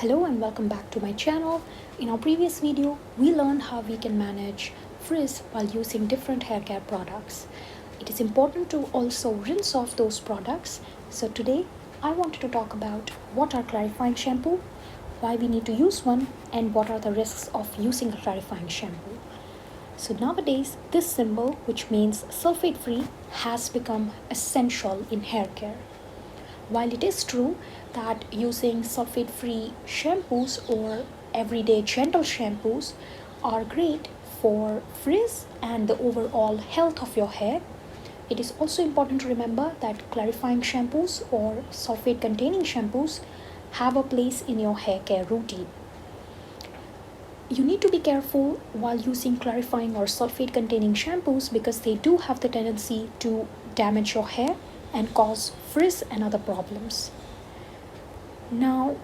Hello and welcome back to my channel. In our previous video, we learned how we can manage frizz while using different hair care products. It is important to also rinse off those products. So today, I wanted to talk about what are clarifying shampoo, why we need to use one, and what are the risks of using a clarifying shampoo. So nowadays, this symbol, which means sulfate-free, has become essential in hair care. While it is true that using sulfate-free shampoos or everyday gentle shampoos are great for frizz and the overall health of your hair, it is also important to remember that clarifying shampoos or sulfate-containing shampoos have a place in your hair care routine. You need to be careful while using clarifying or sulfate-containing shampoos because they do have the tendency to damage your hair and cause frizz and other problems. Now,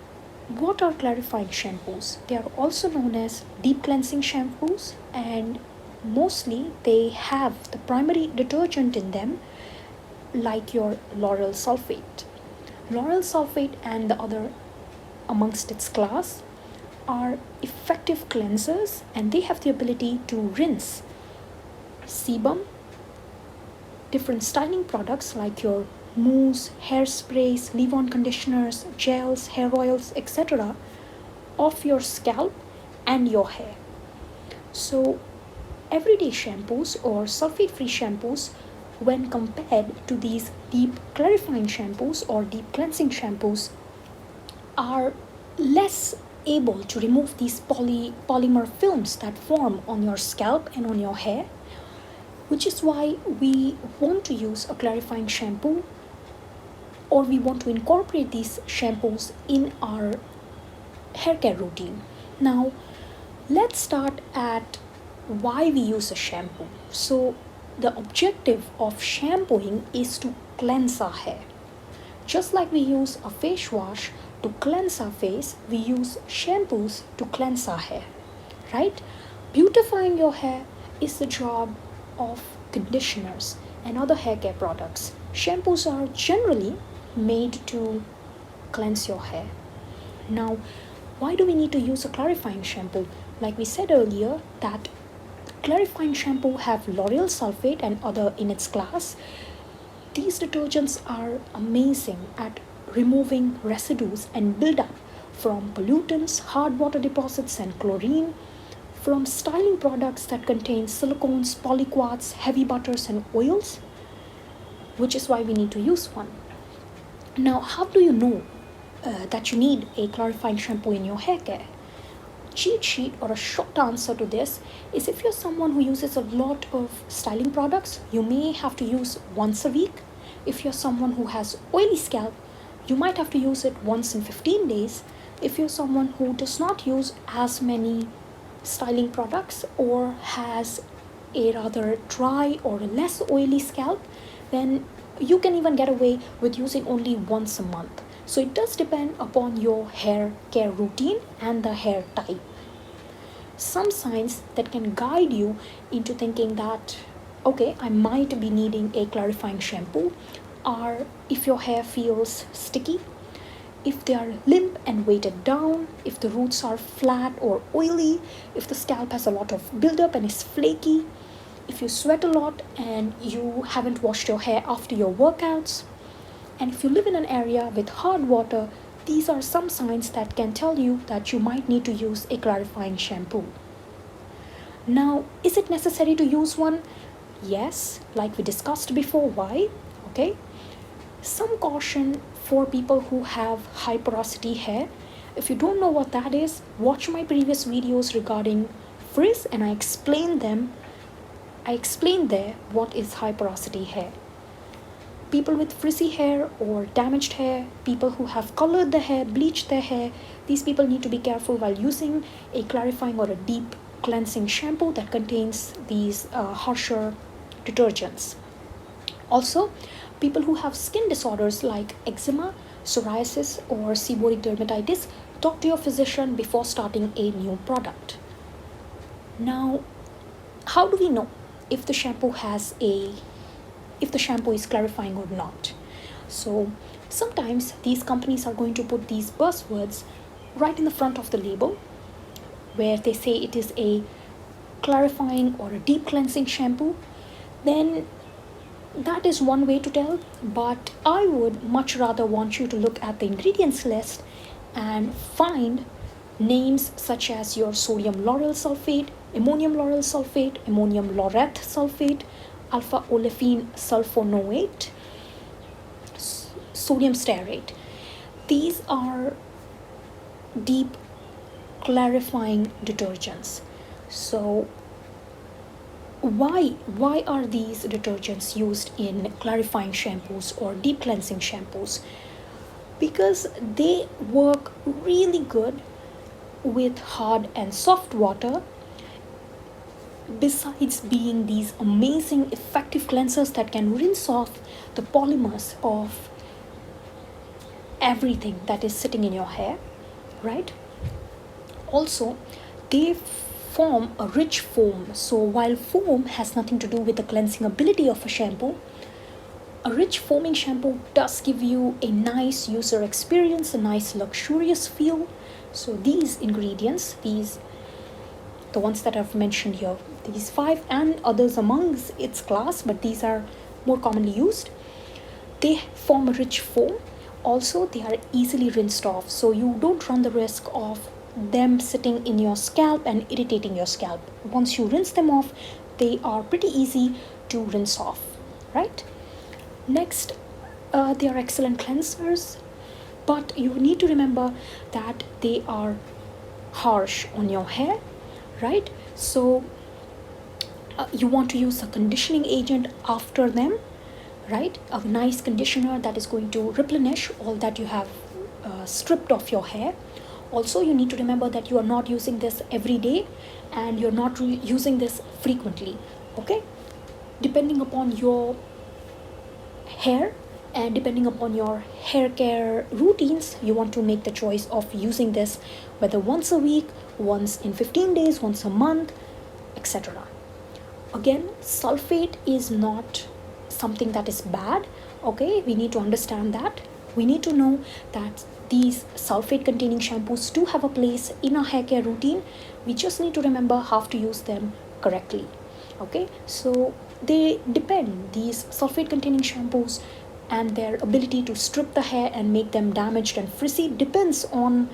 what are clarifying shampoos? They are also known as deep cleansing shampoos, and mostly they have the primary detergent in them, like your lauryl sulfate. Lauryl sulfate and the other amongst its class are effective cleansers, and they have the ability to rinse sebum, different styling products like your mousse, hairsprays, leave-on conditioners, gels, hair oils, etc. off your scalp and your hair. So everyday shampoos or sulfate-free shampoos, when compared to these deep clarifying shampoos or deep cleansing shampoos, are less able to remove these polymer films that form on your scalp and on your hair, which is why we want to use a clarifying shampoo, or we want to incorporate these shampoos in our hair care routine. Now, let's start at why we use a shampoo. So, the objective of shampooing is to cleanse our hair. Just like we use a face wash to cleanse our face, we use shampoos to cleanse our hair, right? Beautifying your hair is the job of conditioners and other hair care products. Shampoos are generally made to cleanse your hair. Now, why do we need to use a clarifying shampoo? Like we said earlier, that clarifying shampoo have lauryl sulfate and other in its class. These detergents are amazing at removing residues and buildup from pollutants, hard water deposits, and chlorine, from styling products that contain silicones, polyquats, heavy butters, and oils, which is why we need to use one. Now, how do you know that you need a clarifying shampoo in your hair care? Cheat sheet or a short answer to this is if you're someone who uses a lot of styling products, you may have to use once a week. If you're someone who has oily scalp, you might have to use it once in 15 days. If you're someone who does not use as many styling products or has a rather dry or less oily scalp, then you can even get away with using only once a month. So it does depend upon your hair care routine and the hair type. Some signs that can guide you into thinking that, okay, I might be needing a clarifying shampoo are if your hair feels sticky, if they are limp and weighted down, if the roots are flat or oily, if the scalp has a lot of buildup and is flaky, if you sweat a lot and you haven't washed your hair after your workouts, and if you live in an area with hard water, these are some signs that can tell you that you might need to use a clarifying shampoo. Now, is it necessary to use one? Yes, like we discussed before. Why? Okay. Some caution for people who have high porosity hair. If you don't know what that is, watch my previous videos regarding frizz and I explained there what is high porosity hair. People with frizzy hair or damaged hair, people who have colored their hair, bleached their hair, these people need to be careful while using a clarifying or a deep cleansing shampoo that contains these harsher detergents. Also, people who have skin disorders like eczema, psoriasis, or seborrheic dermatitis, talk to your physician before starting a new product. Now, how do we know if the shampoo is clarifying or not? So sometimes these companies are going to put these buzzwords right in the front of the label where they say it is a clarifying or a deep cleansing shampoo, then that is one way to tell. But I would much rather want you to look at the ingredients list and find names such as your sodium lauryl sulfate, ammonium lauryl sulfate, ammonium laureth sulfate, alpha olefin sulfonoate, sodium stearate. These are deep clarifying detergents. So why are these detergents used in clarifying shampoos or deep cleansing shampoos? Because they work really good with hard and soft water, besides being these amazing effective cleansers that can rinse off the polymers of everything that is sitting in your hair, right? Also, they form a rich foam. So while foam has nothing to do with the cleansing ability of a shampoo, a rich foaming shampoo does give you a nice user experience, a nice luxurious feel. So these ingredients, the ones that I've mentioned here, these 5 and others amongst its class, but these are more commonly used, they form a rich foam. Also, they are easily rinsed off, so you don't run the risk of them sitting in your scalp and irritating your scalp. Once you rinse them off, they are pretty easy to rinse off, right? Next, they are excellent cleansers, but you need to remember that they are harsh on your hair, right? So you want to use a conditioning agent after them, right? A nice conditioner that is going to replenish all that you have stripped off your hair. Also, you need to remember that you are not using this every day and you're not using this frequently, okay? Depending upon your hair and depending upon your hair care routines, you want to make the choice of using this whether once a week, once in 15 days, once a month, etc. Again, sulfate is not something that is bad, okay? We need to understand that. We need to know that these sulfate containing shampoos do have a place in our hair care routine. We just need to remember how to use them correctly, okay? So they depend, these sulfate containing shampoos and their ability to strip the hair and make them damaged and frizzy depends on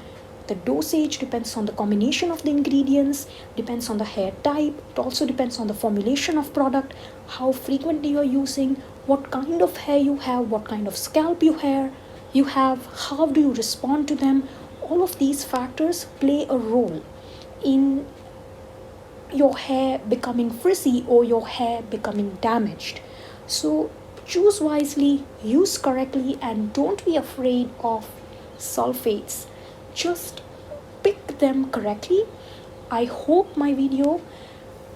the dosage, depends on the combination of the ingredients, depends on the hair type. It also depends on the formulation of product, how frequently you're using, what kind of hair you have, what kind of scalp you have, how do you respond to them. All of these factors play a role in your hair becoming frizzy or your hair becoming damaged. So choose wisely, use correctly, and don't be afraid of sulfates. Just pick them correctly. I hope my video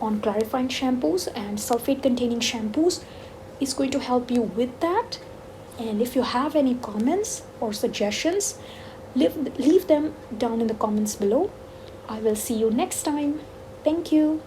on clarifying shampoos and sulfate containing shampoos is going to help you with that. And if you have any comments or suggestions, leave them down in the comments below. I will see you next time. Thank you.